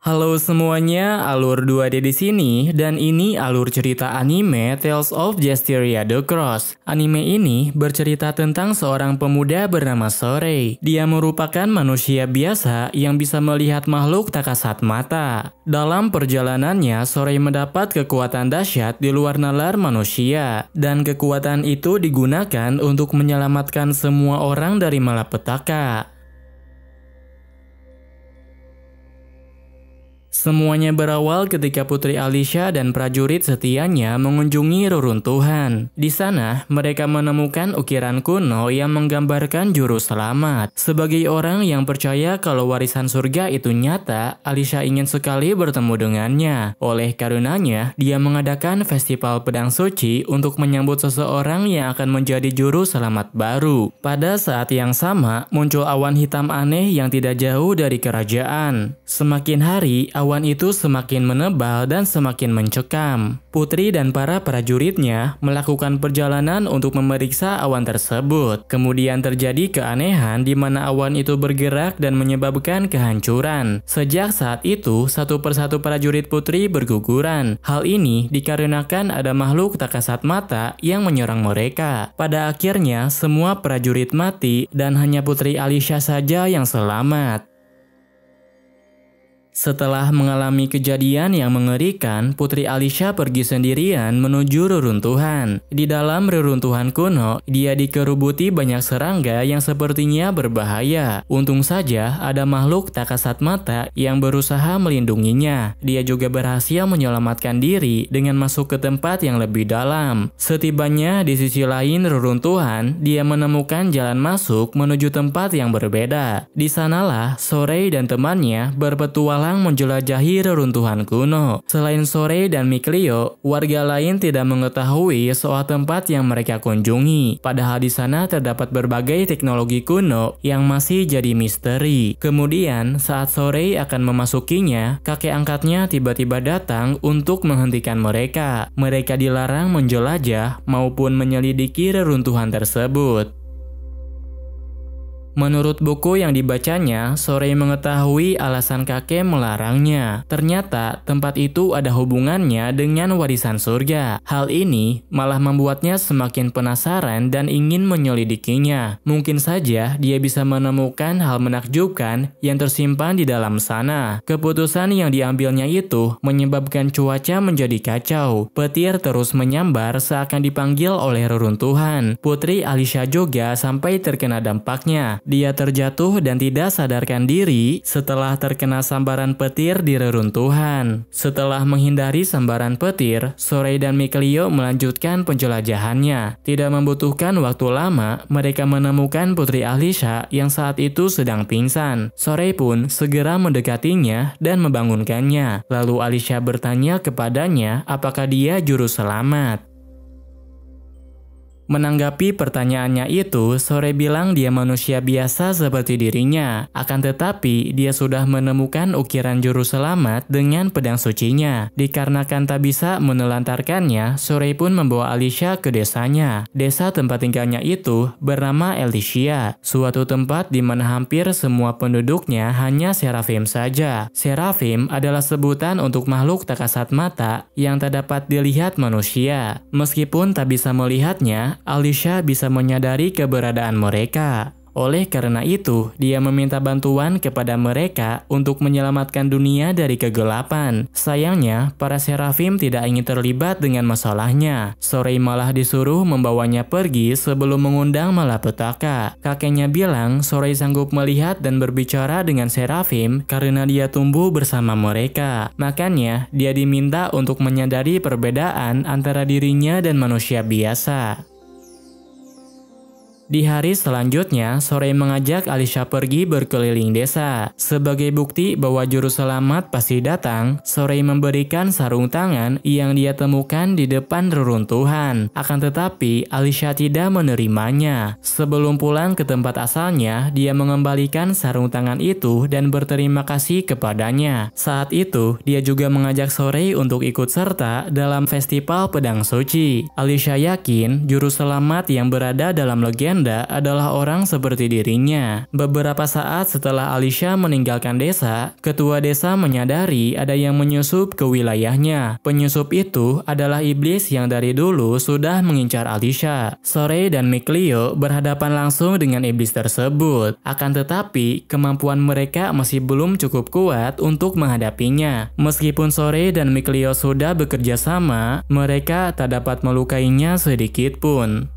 Halo semuanya, Alur 2D di sini dan ini alur cerita anime Tales of Zestiria the Cross. Anime ini bercerita tentang seorang pemuda bernama Sorei. Dia merupakan manusia biasa yang bisa melihat makhluk tak kasat mata. Dalam perjalanannya, Sorei mendapat kekuatan dahsyat di luar nalar manusia dan kekuatan itu digunakan untuk menyelamatkan semua orang dari malapetaka. Semuanya berawal ketika Putri Alicia dan prajurit setianya mengunjungi reruntuhan. Di sana, mereka menemukan ukiran kuno yang menggambarkan juru selamat. Sebagai orang yang percaya kalau warisan surga itu nyata, Alicia ingin sekali bertemu dengannya. Oleh karenanya, dia mengadakan festival pedang suci untuk menyambut seseorang yang akan menjadi juru selamat baru. Pada saat yang sama, muncul awan hitam aneh yang tidak jauh dari kerajaan. Semakin hari, awan itu semakin menebal dan semakin mencekam. Putri dan para prajuritnya melakukan perjalanan untuk memeriksa awan tersebut. Kemudian terjadi keanehan di mana awan itu bergerak dan menyebabkan kehancuran. Sejak saat itu, satu persatu prajurit Putri berguguran. Hal ini dikarenakan ada makhluk tak kasat mata yang menyerang mereka. Pada akhirnya, semua prajurit mati dan hanya Putri Alicia saja yang selamat. Setelah mengalami kejadian yang mengerikan, Putri Alicia pergi sendirian menuju reruntuhan. Di dalam reruntuhan kuno, dia dikerubuti banyak serangga yang sepertinya berbahaya. Untung saja ada makhluk tak kasat mata yang berusaha melindunginya. Dia juga berhasil menyelamatkan diri dengan masuk ke tempat yang lebih dalam. Setibanya di sisi lain reruntuhan, dia menemukan jalan masuk menuju tempat yang berbeda. Di sanalah Sorei dan temannya berpetualang menjelajahi reruntuhan kuno. Selain Sorei dan Mikleo, warga lain tidak mengetahui soal tempat yang mereka kunjungi. Padahal di sana terdapat berbagai teknologi kuno yang masih jadi misteri. Kemudian, saat Sorei akan memasukinya, kakek angkatnya tiba-tiba datang untuk menghentikan mereka. Mereka dilarang menjelajah maupun menyelidiki reruntuhan tersebut. Menurut buku yang dibacanya, Sorei mengetahui alasan kakek melarangnya. Ternyata tempat itu ada hubungannya dengan warisan surga. Hal ini malah membuatnya semakin penasaran dan ingin menyelidikinya. Mungkin saja dia bisa menemukan hal menakjubkan yang tersimpan di dalam sana. Keputusan yang diambilnya itu menyebabkan cuaca menjadi kacau. Petir terus menyambar seakan dipanggil oleh reruntuhan. Putri Alicia juga sampai terkena dampaknya. Dia terjatuh dan tidak sadarkan diri setelah terkena sambaran petir di reruntuhan. Setelah menghindari sambaran petir, Sorei dan Mikleo melanjutkan penjelajahannya. Tidak membutuhkan waktu lama, mereka menemukan Putri Alicia yang saat itu sedang pingsan. Sorei pun segera mendekatinya dan membangunkannya. Lalu Alicia bertanya kepadanya apakah dia juru selamat. Menanggapi pertanyaannya itu, Sorei bilang dia manusia biasa seperti dirinya. Akan tetapi, dia sudah menemukan ukiran juru selamat dengan pedang sucinya. Dikarenakan tak bisa menelantarkannya, Sorei pun membawa Alicia ke desanya. Desa tempat tinggalnya itu bernama Elysia, suatu tempat di mana hampir semua penduduknya hanya Seraphim saja. Seraphim adalah sebutan untuk makhluk tak kasat mata yang tak dapat dilihat manusia. Meskipun tak bisa melihatnya, Alicia bisa menyadari keberadaan mereka. Oleh karena itu, dia meminta bantuan kepada mereka untuk menyelamatkan dunia dari kegelapan. Sayangnya, para Seraphim tidak ingin terlibat dengan masalahnya. Sorei malah disuruh membawanya pergi sebelum mengundang malapetaka. Kakeknya bilang Sorei sanggup melihat dan berbicara dengan Seraphim karena dia tumbuh bersama mereka. Makanya, dia diminta untuk menyadari perbedaan antara dirinya dan manusia biasa. Di hari selanjutnya, Sorei mengajak Alicia pergi berkeliling desa. Sebagai bukti bahwa juru selamat pasti datang, Sorei memberikan sarung tangan yang dia temukan di depan reruntuhan. Akan tetapi, Alicia tidak menerimanya. Sebelum pulang ke tempat asalnya, dia mengembalikan sarung tangan itu dan berterima kasih kepadanya. Saat itu, dia juga mengajak Sorei untuk ikut serta dalam festival pedang suci. Alicia yakin juru selamat yang berada dalam legenda Amanda adalah orang seperti dirinya. Beberapa saat setelah Alicia meninggalkan desa, ketua desa menyadari ada yang menyusup ke wilayahnya. Penyusup itu adalah iblis yang dari dulu sudah mengincar Alicia. Sorey dan Mikleo berhadapan langsung dengan iblis tersebut. Akan tetapi, kemampuan mereka masih belum cukup kuat untuk menghadapinya. Meskipun Sorey dan Mikleo sudah bekerja sama, mereka tak dapat melukainya sedikit pun.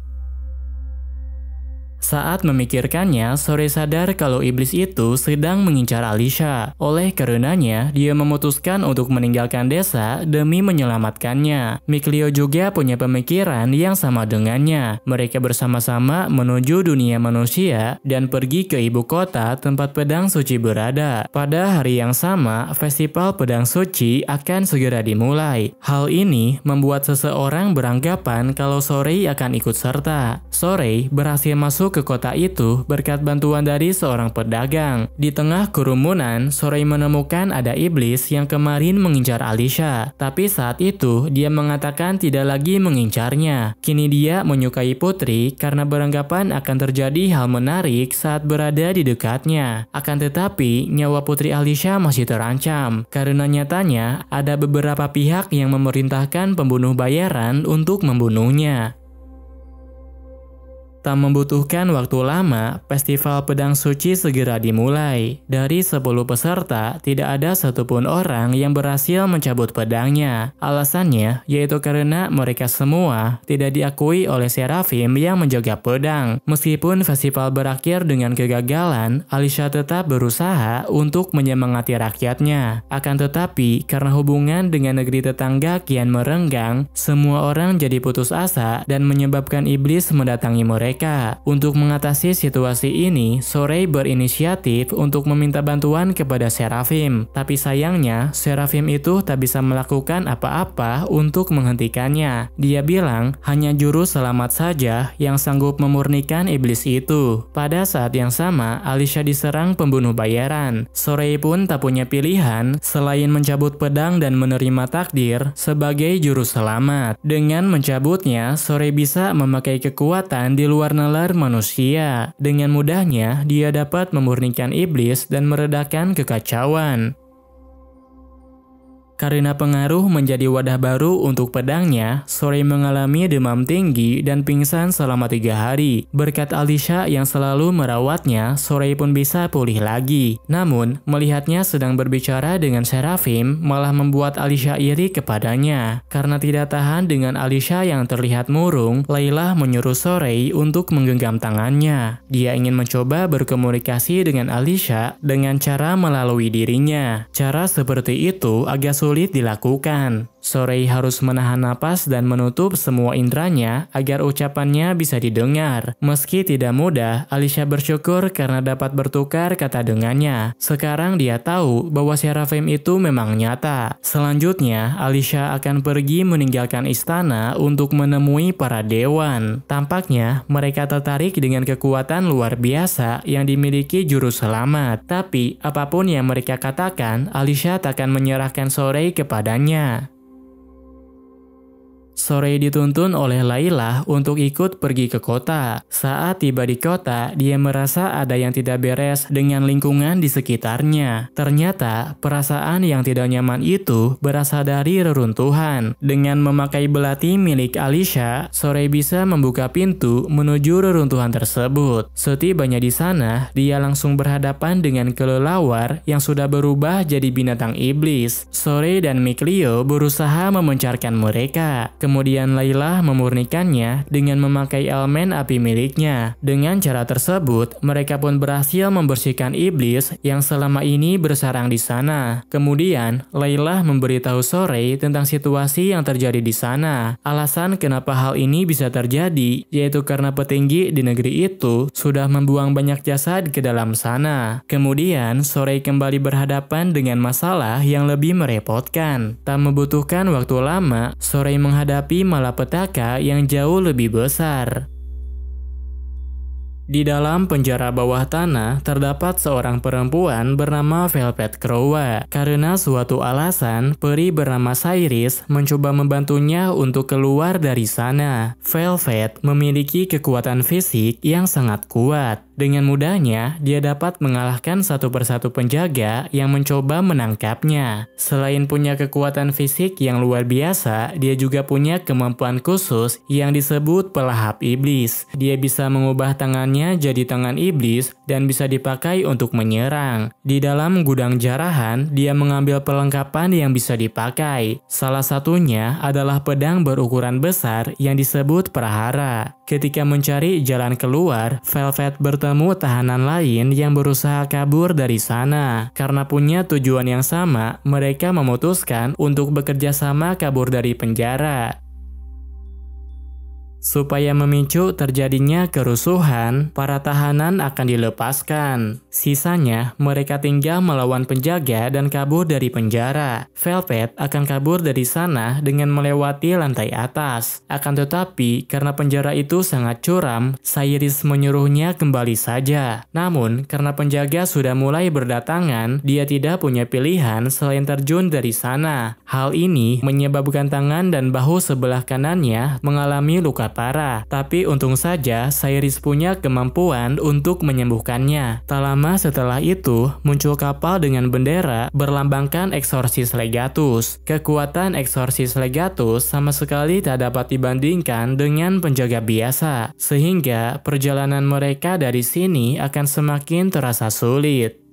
Saat memikirkannya, Sorey sadar kalau iblis itu sedang mengincar Alicia. Oleh karenanya, dia memutuskan untuk meninggalkan desa demi menyelamatkannya. Mikleo juga punya pemikiran yang sama dengannya. Mereka bersama-sama menuju dunia manusia dan pergi ke ibu kota tempat pedang suci berada. Pada hari yang sama, festival pedang suci akan segera dimulai. Hal ini membuat seseorang beranggapan kalau Sorey akan ikut serta. Sorey berhasil masuk ke kota itu berkat bantuan dari seorang pedagang. Di tengah kerumunan, Sorey menemukan ada iblis yang kemarin mengincar Alicia. Tapi saat itu, dia mengatakan tidak lagi mengincarnya. Kini dia menyukai putri karena beranggapan akan terjadi hal menarik saat berada di dekatnya. Akan tetapi, nyawa putri Alicia masih terancam. Karena nyatanya, ada beberapa pihak yang memerintahkan pembunuh bayaran untuk membunuhnya. Tak membutuhkan waktu lama, festival pedang suci segera dimulai. Dari 10 peserta, tidak ada satupun orang yang berhasil mencabut pedangnya. Alasannya yaitu karena mereka semua tidak diakui oleh Seraphim yang menjaga pedang. Meskipun festival berakhir dengan kegagalan, Alicia tetap berusaha untuk menyemangati rakyatnya. Akan tetapi, karena hubungan dengan negeri tetangga kian merenggang, semua orang jadi putus asa dan menyebabkan iblis mendatangi mereka. Untuk mengatasi situasi ini, Sorey berinisiatif untuk meminta bantuan kepada Seraphim. Tapi sayangnya, Seraphim itu tak bisa melakukan apa-apa untuk menghentikannya. Dia bilang hanya juru selamat saja yang sanggup memurnikan iblis itu. Pada saat yang sama, Alicia diserang pembunuh bayaran. Sorey pun tak punya pilihan selain mencabut pedang dan menerima takdir sebagai juru selamat. Dengan mencabutnya, Sorey bisa memakai kekuatan di luar nalar manusia. Dengan mudahnya, dia dapat memurnikan iblis dan meredakan kekacauan. Karena pengaruh menjadi wadah baru untuk pedangnya, Sorey mengalami demam tinggi dan pingsan selama 3 hari. Berkat Alicia yang selalu merawatnya, Sorey pun bisa pulih lagi. Namun, melihatnya sedang berbicara dengan Seraphim malah membuat Alicia iri kepadanya. Karena tidak tahan dengan Alicia yang terlihat murung, Layla menyuruh Sorey untuk menggenggam tangannya. Dia ingin mencoba berkomunikasi dengan Alicia dengan cara melalui dirinya. Cara seperti itu agak sulit dilakukan. Sorey harus menahan napas dan menutup semua inderanya agar ucapannya bisa didengar. Meski tidak mudah, Alicia bersyukur karena dapat bertukar kata dengannya. Sekarang dia tahu bahwa Seraphim itu memang nyata. Selanjutnya, Alicia akan pergi meninggalkan istana untuk menemui para dewan. Tampaknya mereka tertarik dengan kekuatan luar biasa yang dimiliki juru selamat. Tapi apapun yang mereka katakan, Alicia takkan menyerahkan Sorey kepadanya. Sorey dituntun oleh Layla untuk ikut pergi ke kota. Saat tiba di kota, dia merasa ada yang tidak beres dengan lingkungan di sekitarnya. Ternyata, perasaan yang tidak nyaman itu berasal dari reruntuhan. Dengan memakai belati milik Alicia, Sorey bisa membuka pintu menuju reruntuhan tersebut. Setibanya di sana, dia langsung berhadapan dengan kelelawar yang sudah berubah jadi binatang iblis. Sorey dan Mikleo berusaha memencarkan mereka. Kemudian Layla memurnikannya dengan memakai elemen api miliknya. Dengan cara tersebut, mereka pun berhasil membersihkan iblis yang selama ini bersarang di sana. Kemudian, Layla memberitahu Sorey tentang situasi yang terjadi di sana. Alasan kenapa hal ini bisa terjadi, yaitu karena petinggi di negeri itu sudah membuang banyak jasad ke dalam sana. Kemudian, Sorey kembali berhadapan dengan masalah yang lebih merepotkan. Tak membutuhkan waktu lama, Sorey menghadapi malapetaka yang jauh lebih besar. Di dalam penjara bawah tanah terdapat seorang perempuan bernama Velvet Crowa. Karena suatu alasan, peri bernama Cyrus mencoba membantunya untuk keluar dari sana. Velvet memiliki kekuatan fisik yang sangat kuat. Dengan mudahnya, dia dapat mengalahkan satu persatu penjaga yang mencoba menangkapnya. Selain punya kekuatan fisik yang luar biasa, dia juga punya kemampuan khusus yang disebut pelahap iblis. Dia bisa mengubah tangannya jadi tangan iblis dan bisa dipakai untuk menyerang. Di dalam gudang jarahan, dia mengambil perlengkapan yang bisa dipakai. Salah satunya adalah pedang berukuran besar yang disebut prahara. Ketika mencari jalan keluar, Velvet bertemu tahanan lain yang berusaha kabur dari sana. Karena punya tujuan yang sama, mereka memutuskan untuk bekerja sama kabur dari penjara. Supaya memicu terjadinya kerusuhan, para tahanan akan dilepaskan. Sisanya, mereka tinggal melawan penjaga dan kabur dari penjara. Velvet akan kabur dari sana dengan melewati lantai atas. Akan tetapi, karena penjara itu sangat curam, Cyrus menyuruhnya kembali saja. Namun, karena penjaga sudah mulai berdatangan, dia tidak punya pilihan selain terjun dari sana. Hal ini menyebabkan tangan dan bahu sebelah kanannya mengalami luka parah, tapi untung saja Cyrus punya kemampuan untuk menyembuhkannya. Tak lama setelah itu, muncul kapal dengan bendera berlambangkan Exorcist Legatus. Kekuatan Exorcist Legatus sama sekali tak dapat dibandingkan dengan penjaga biasa, sehingga perjalanan mereka dari sini akan semakin terasa sulit.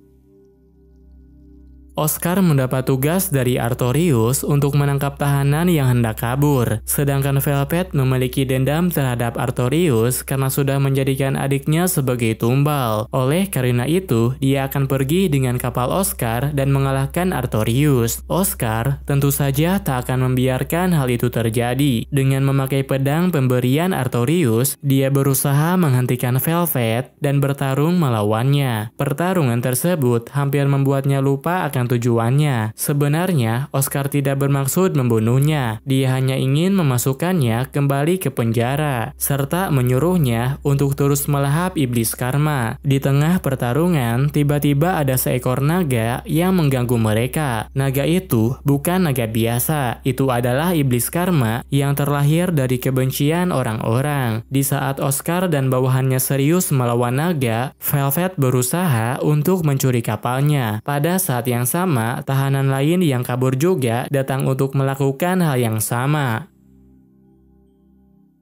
Oscar mendapat tugas dari Artorius untuk menangkap tahanan yang hendak kabur. Sedangkan Velvet memiliki dendam terhadap Artorius karena sudah menjadikan adiknya sebagai tumbal. Oleh karena itu, dia akan pergi dengan kapal Oscar dan mengalahkan Artorius. Oscar tentu saja tak akan membiarkan hal itu terjadi. Dengan memakai pedang pemberian Artorius, dia berusaha menghentikan Velvet dan bertarung melawannya. Pertarungan tersebut hampir membuatnya lupa akan tujuannya. Sebenarnya, Oscar tidak bermaksud membunuhnya. Dia hanya ingin memasukkannya kembali ke penjara, serta menyuruhnya untuk terus melahap iblis karma. Di tengah pertarungan, tiba-tiba ada seekor naga yang mengganggu mereka. Naga itu bukan naga biasa, itu adalah iblis karma yang terlahir dari kebencian orang-orang. Di saat Oscar dan bawahannya serius melawan naga, Velvet berusaha untuk mencuri kapalnya. Pada saat yang sama, tahanan lain yang kabur juga datang untuk melakukan hal yang sama.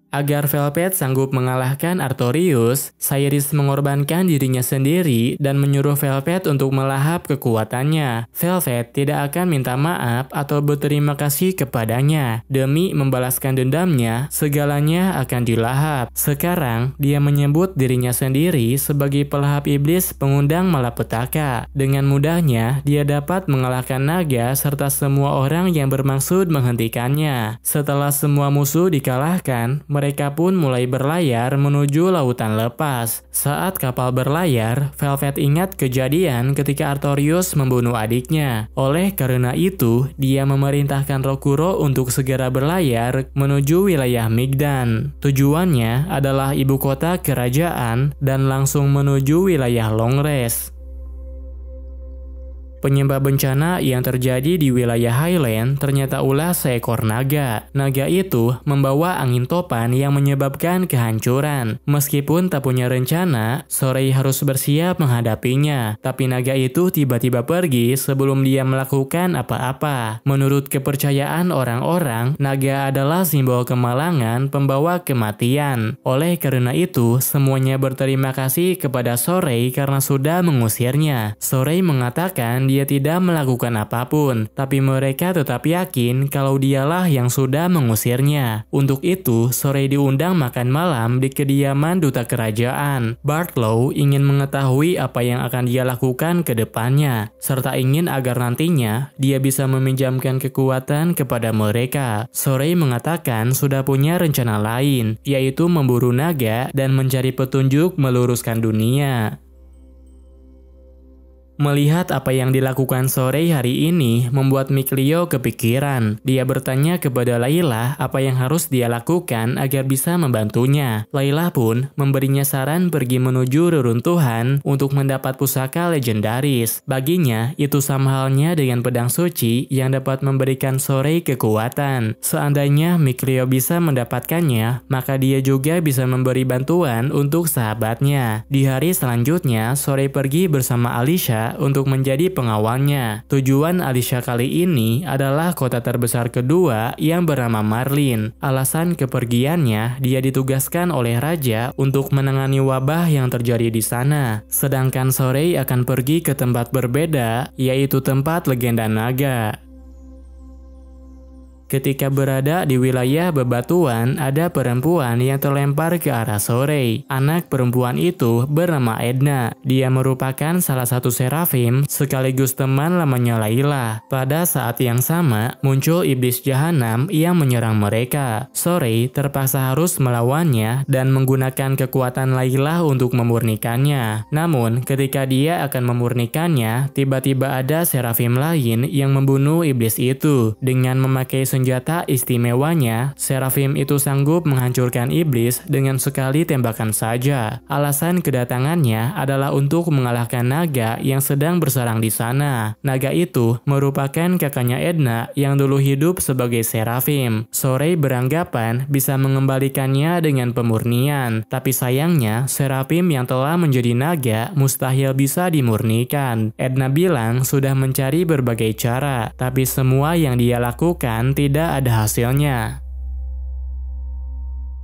Agar Velvet sanggup mengalahkan Artorius, Cyrus mengorbankan dirinya sendiri dan menyuruh Velvet untuk melahap kekuatannya. Velvet tidak akan minta maaf atau berterima kasih kepadanya. Demi membalaskan dendamnya, segalanya akan dilahap. Sekarang, dia menyebut dirinya sendiri sebagai pelahap iblis pengundang malapetaka. Dengan mudahnya, dia dapat mengalahkan naga serta semua orang yang bermaksud menghentikannya. Setelah semua musuh dikalahkan, mereka pun mulai berlayar menuju lautan lepas. Saat kapal berlayar, Velvet ingat kejadian ketika Artorius membunuh adiknya. Oleh karena itu, dia memerintahkan Rokuro untuk segera berlayar menuju wilayah Migdan. Tujuannya adalah ibu kota kerajaan dan langsung menuju wilayah Longres. Penyebab bencana yang terjadi di wilayah Highland ternyata ulah seekor naga. Naga itu membawa angin topan yang menyebabkan kehancuran. Meskipun tak punya rencana, Sorey harus bersiap menghadapinya. Tapi naga itu tiba-tiba pergi sebelum dia melakukan apa-apa. Menurut kepercayaan orang-orang, naga adalah simbol kemalangan pembawa kematian. Oleh karena itu, semuanya berterima kasih kepada Sorey karena sudah mengusirnya. Sorey mengatakan dia tidak melakukan apapun, tapi mereka tetap yakin kalau dialah yang sudah mengusirnya. Untuk itu, Sorey diundang makan malam di kediaman duta kerajaan. Bartlow ingin mengetahui apa yang akan dia lakukan ke depannya, serta ingin agar nantinya dia bisa meminjamkan kekuatan kepada mereka. Sorey mengatakan sudah punya rencana lain, yaitu memburu naga dan mencari petunjuk meluruskan dunia. Melihat apa yang dilakukan Sorey hari ini membuat Mikleo kepikiran. Dia bertanya kepada Layla apa yang harus dia lakukan agar bisa membantunya. Layla pun memberinya saran pergi menuju reruntuhan untuk mendapat pusaka legendaris. Baginya, itu sama halnya dengan pedang suci yang dapat memberikan Sorey kekuatan. Seandainya Mikleo bisa mendapatkannya, maka dia juga bisa memberi bantuan untuk sahabatnya. Di hari selanjutnya, Sorey pergi bersama Alicia untuk menjadi pengawalnya. Tujuan Alicia kali ini adalah kota terbesar kedua yang bernama Marlin. Alasan kepergiannya, dia ditugaskan oleh raja untuk menangani wabah yang terjadi di sana. Sedangkan Sorey akan pergi ke tempat berbeda, yaitu tempat legenda naga. Ketika berada di wilayah bebatuan, ada perempuan yang terlempar ke arah Sorey. Anak perempuan itu bernama Edna. Dia merupakan salah satu serafim sekaligus teman lamanya Layla. Pada saat yang sama, muncul iblis jahanam yang menyerang mereka. Sorey terpaksa harus melawannya dan menggunakan kekuatan Layla untuk memurnikannya. Namun, ketika dia akan memurnikannya, tiba-tiba ada serafim lain yang membunuh iblis itu. Dengan memakai senjata istimewanya, serafim itu sanggup menghancurkan iblis dengan sekali tembakan saja. Alasan kedatangannya adalah untuk mengalahkan naga yang sedang bersarang di sana. Naga itu merupakan kakaknya Edna yang dulu hidup sebagai serafim. Sorey beranggapan bisa mengembalikannya dengan pemurnian, tapi sayangnya serafim yang telah menjadi naga mustahil bisa dimurnikan. Edna bilang sudah mencari berbagai cara, tapi semua yang dia lakukan tidak ada hasilnya.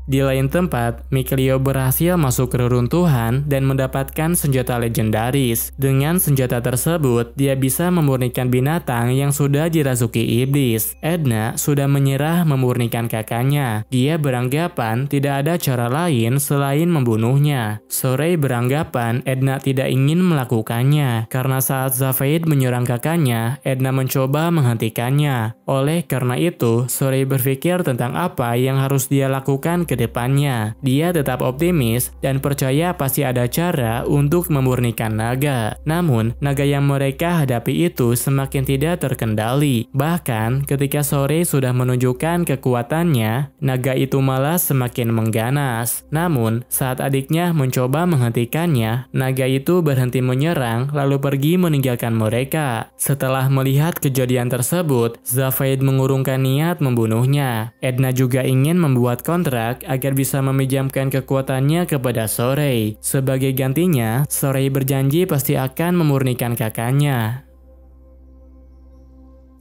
Di lain tempat, Mikleo berhasil masuk ke reruntuhan dan mendapatkan senjata legendaris. Dengan senjata tersebut, dia bisa memurnikan binatang yang sudah dirasuki iblis. Edna sudah menyerah memurnikan kakaknya. Dia beranggapan tidak ada cara lain selain membunuhnya. Sorey beranggapan Edna tidak ingin melakukannya, karena saat Zafaid menyerang kakaknya, Edna mencoba menghentikannya. Oleh karena itu, Sorey berpikir tentang apa yang harus dia lakukan ke depannya. Dia tetap optimis dan percaya pasti ada cara untuk memurnikan naga. Namun, naga yang mereka hadapi itu semakin tidak terkendali. Bahkan, ketika Sorey sudah menunjukkan kekuatannya, naga itu malah semakin mengganas. Namun, saat adiknya mencoba menghentikannya, naga itu berhenti menyerang lalu pergi meninggalkan mereka. Setelah melihat kejadian tersebut, Zafaid mengurungkan niat membunuhnya. Edna juga ingin membuat kontrak agar bisa meminjamkan kekuatannya kepada Sorey. Sebagai gantinya, Sorey berjanji pasti akan memurnikan kakaknya.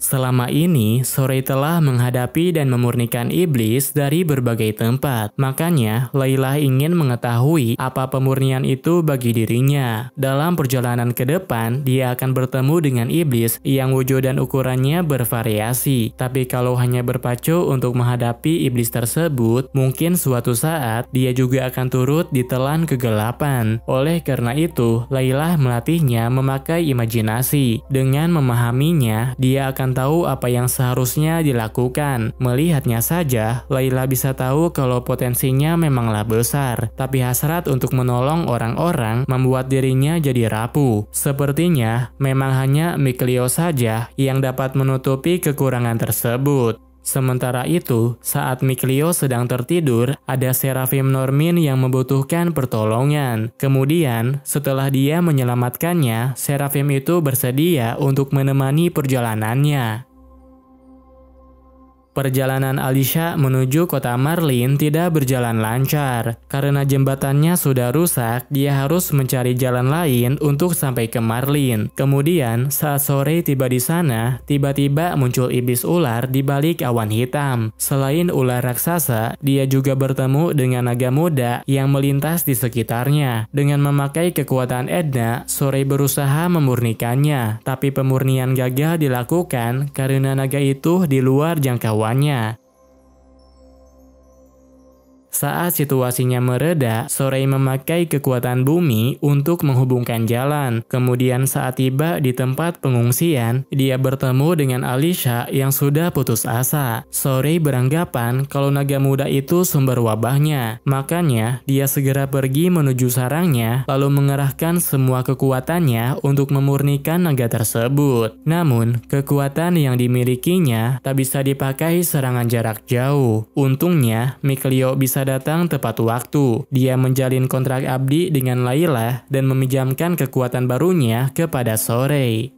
Selama ini, Sorey telah menghadapi dan memurnikan iblis dari berbagai tempat. Makanya, Layla ingin mengetahui apa pemurnian itu bagi dirinya. Dalam perjalanan ke depan, dia akan bertemu dengan iblis yang wujud dan ukurannya bervariasi. Tapi kalau hanya berpacu untuk menghadapi iblis tersebut, mungkin suatu saat dia juga akan turut ditelan kegelapan. Oleh karena itu, Layla melatihnya memakai imajinasi. Dengan memahaminya, dia akan tahu apa yang seharusnya dilakukan. Melihatnya saja, Layla bisa tahu kalau potensinya memanglah besar, tapi hasrat untuk menolong orang-orang membuat dirinya jadi rapuh. Sepertinya memang hanya Mikleo saja yang dapat menutupi kekurangan tersebut. Sementara itu, saat Mikleo sedang tertidur, ada serafim Normin yang membutuhkan pertolongan. Kemudian, setelah dia menyelamatkannya, serafim itu bersedia untuk menemani perjalanannya. Perjalanan Alicia menuju kota Marlin tidak berjalan lancar. Karena jembatannya sudah rusak, dia harus mencari jalan lain untuk sampai ke Marlin. Kemudian, saat Sorey tiba di sana, tiba-tiba muncul iblis ular di balik awan hitam. Selain ular raksasa, dia juga bertemu dengan naga muda yang melintas di sekitarnya. Dengan memakai kekuatan Edna, Sorey berusaha memurnikannya, tapi pemurnian gagal dilakukan karena naga itu di luar jangkauan. Saat situasinya mereda, Sorey memakai kekuatan bumi untuk menghubungkan jalan. Kemudian saat tiba di tempat pengungsian, dia bertemu dengan Alicia yang sudah putus asa. Sorey beranggapan kalau naga muda itu sumber wabahnya. Makanya, dia segera pergi menuju sarangnya, lalu mengerahkan semua kekuatannya untuk memurnikan naga tersebut. Namun, kekuatan yang dimilikinya tak bisa dipakai serangan jarak jauh. Untungnya, Mikleo bisa datang tepat waktu. Dia menjalin kontrak abdi dengan Layla dan meminjamkan kekuatan barunya kepada Sorey.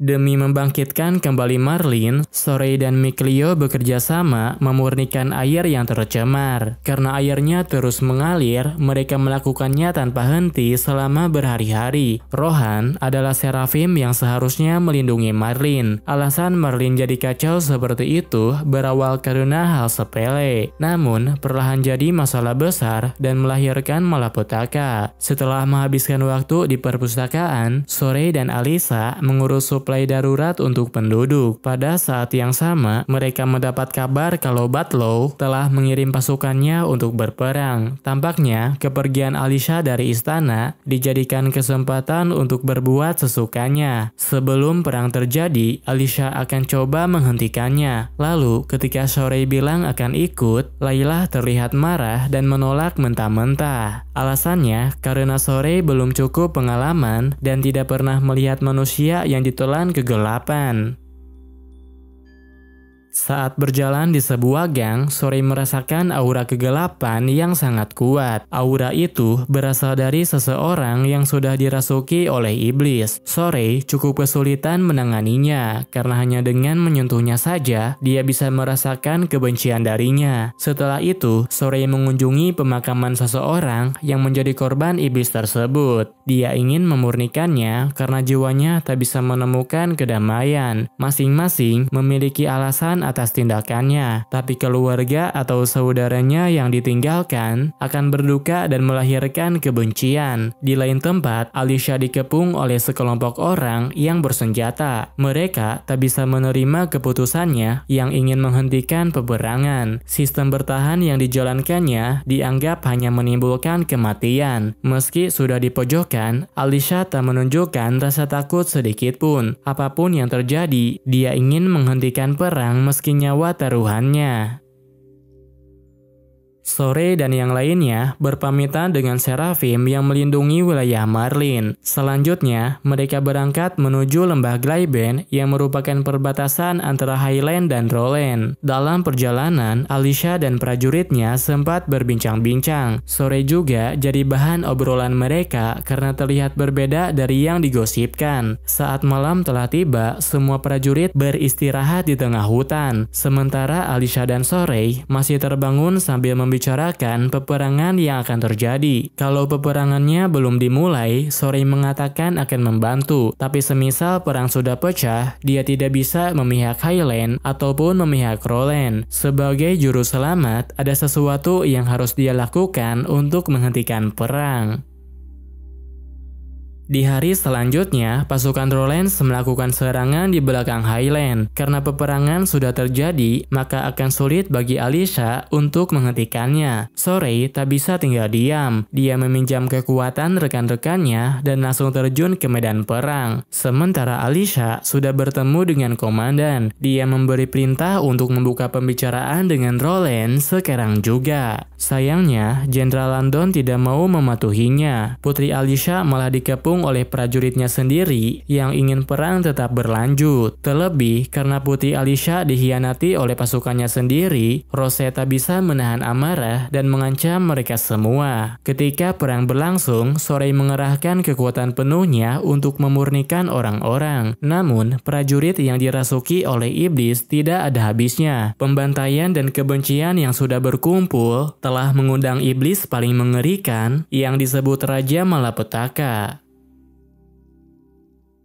Demi membangkitkan kembali Marlin, Sorey dan Mikleo bekerja sama memurnikan air yang tercemar. Karena airnya terus mengalir, mereka melakukannya tanpa henti selama berhari-hari. Rohan adalah Seraphim yang seharusnya melindungi Marlin. Alasan Marlin jadi kacau seperti itu berawal karena hal sepele. Namun, perlahan jadi masalah besar dan melahirkan malapetaka. Setelah menghabiskan waktu di perpustakaan, Sorey dan Alyssa mengurus suplai darurat untuk penduduk. Pada saat yang sama, mereka mendapat kabar kalau Batlow telah mengirim pasukannya untuk berperang. Tampaknya, kepergian Alicia dari istana dijadikan kesempatan untuk berbuat sesukanya. Sebelum perang terjadi, Alicia akan coba menghentikannya. Lalu, ketika Sorey bilang akan ikut, Layla terlihat marah dan menolak mentah-mentah. Alasannya, karena Sorey belum cukup pengalaman dan tidak pernah melihat manusia yang ditelan kegelapan. Saat berjalan di sebuah gang, Sorey merasakan aura kegelapan yang sangat kuat. Aura itu berasal dari seseorang yang sudah dirasuki oleh iblis. Sorey cukup kesulitan menanganinya, karena hanya dengan menyentuhnya saja, dia bisa merasakan kebencian darinya. Setelah itu, Sorey mengunjungi pemakaman seseorang yang menjadi korban iblis tersebut. Dia ingin memurnikannya karena jiwanya tak bisa menemukan kedamaian. Masing-masing memiliki alasan atas tindakannya, tapi keluarga atau saudaranya yang ditinggalkan akan berduka dan melahirkan kebencian. Di lain tempat, Alicia dikepung oleh sekelompok orang yang bersenjata. Mereka tak bisa menerima keputusannya yang ingin menghentikan peperangan. Sistem bertahan yang dijalankannya dianggap hanya menimbulkan kematian. Meski sudah di pojokan, Alicia tak menunjukkan rasa takut sedikit pun. Apapun yang terjadi, dia ingin menghentikan perang meski nyawa taruhannya. Sorey dan yang lainnya berpamitan dengan Seraphim yang melindungi wilayah Marlin. Selanjutnya, mereka berangkat menuju lembah Gleiben yang merupakan perbatasan antara Highland dan Roland. Dalam perjalanan, Alicia dan prajuritnya sempat berbincang-bincang. Sorey juga jadi bahan obrolan mereka karena terlihat berbeda dari yang digosipkan. Saat malam telah tiba, semua prajurit beristirahat di tengah hutan. Sementara Alicia dan Sorey masih terbangun sambil membicarakan peperangan yang akan terjadi. Kalau peperangannya belum dimulai, Sorey mengatakan akan membantu. Tapi semisal perang sudah pecah, dia tidak bisa memihak Highland ataupun memihak Roland. Sebagai juru selamat, ada sesuatu yang harus dia lakukan untuk menghentikan perang. Di hari selanjutnya, pasukan Rollens melakukan serangan di belakang Highland. Karena peperangan sudah terjadi, maka akan sulit bagi Alicia untuk menghentikannya. Sorey tak bisa tinggal diam. Dia meminjam kekuatan rekan-rekannya dan langsung terjun ke medan perang. Sementara Alicia sudah bertemu dengan komandan. Dia memberi perintah untuk membuka pembicaraan dengan Rollens sekarang juga. Sayangnya, Jenderal Landon tidak mau mematuhinya. Putri Alicia malah dikepung oleh prajuritnya sendiri yang ingin perang tetap berlanjut. Terlebih karena Putri Alicia dikhianati oleh pasukannya sendiri, Rose tak bisa menahan amarah dan mengancam mereka semua. Ketika perang berlangsung, Sorey mengerahkan kekuatan penuhnya untuk memurnikan orang-orang. Namun, prajurit yang dirasuki oleh iblis tidak ada habisnya. Pembantaian dan kebencian yang sudah berkumpul telah mengundang iblis paling mengerikan yang disebut Raja Malapetaka.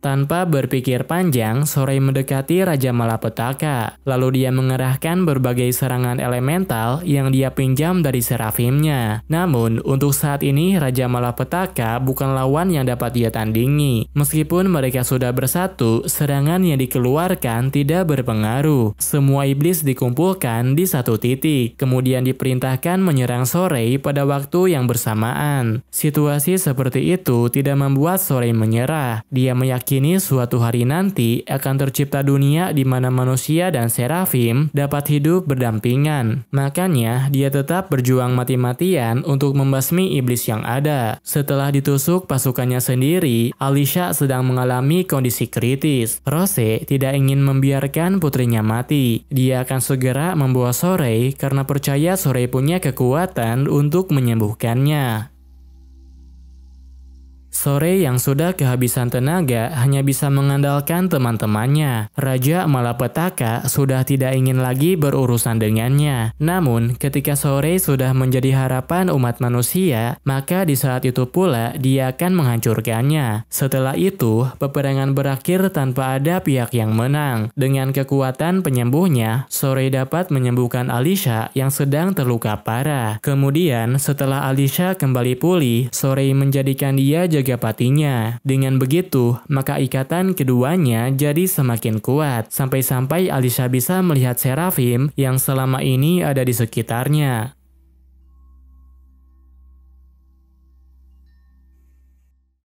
Tanpa berpikir panjang, Sorey mendekati Raja Malapetaka. Lalu dia mengerahkan berbagai serangan elemental yang dia pinjam dari Seraphimnya. Namun, untuk saat ini Raja Malapetaka bukan lawan yang dapat dia tandingi. Meskipun mereka sudah bersatu, serangan yang dikeluarkan tidak berpengaruh. Semua iblis dikumpulkan di satu titik, kemudian diperintahkan menyerang Sorey pada waktu yang bersamaan. Situasi seperti itu tidak membuat Sorey menyerah. Dia meyakini suatu hari nanti akan tercipta dunia di mana manusia dan Seraphim dapat hidup berdampingan. Makanya, dia tetap berjuang mati-matian untuk membasmi iblis yang ada. Setelah ditusuk pasukannya sendiri, Alicia sedang mengalami kondisi kritis. Rose tidak ingin membiarkan putrinya mati. Dia akan segera membawa Sorey karena percaya Sorey punya kekuatan untuk menyembuhkannya. Sorey yang sudah kehabisan tenaga hanya bisa mengandalkan teman-temannya. Raja Malapetaka sudah tidak ingin lagi berurusan dengannya. Namun, ketika Sorey sudah menjadi harapan umat manusia, maka di saat itu pula dia akan menghancurkannya. Setelah itu, peperangan berakhir tanpa ada pihak yang menang. Dengan kekuatan penyembuhnya, Sorey dapat menyembuhkan Alicia yang sedang terluka parah. Kemudian, setelah Alicia kembali pulih, Sorey menjadikan dia patinya. Dengan begitu, maka ikatan keduanya jadi semakin kuat, sampai-sampai Alicia bisa melihat Seraphim yang selama ini ada di sekitarnya.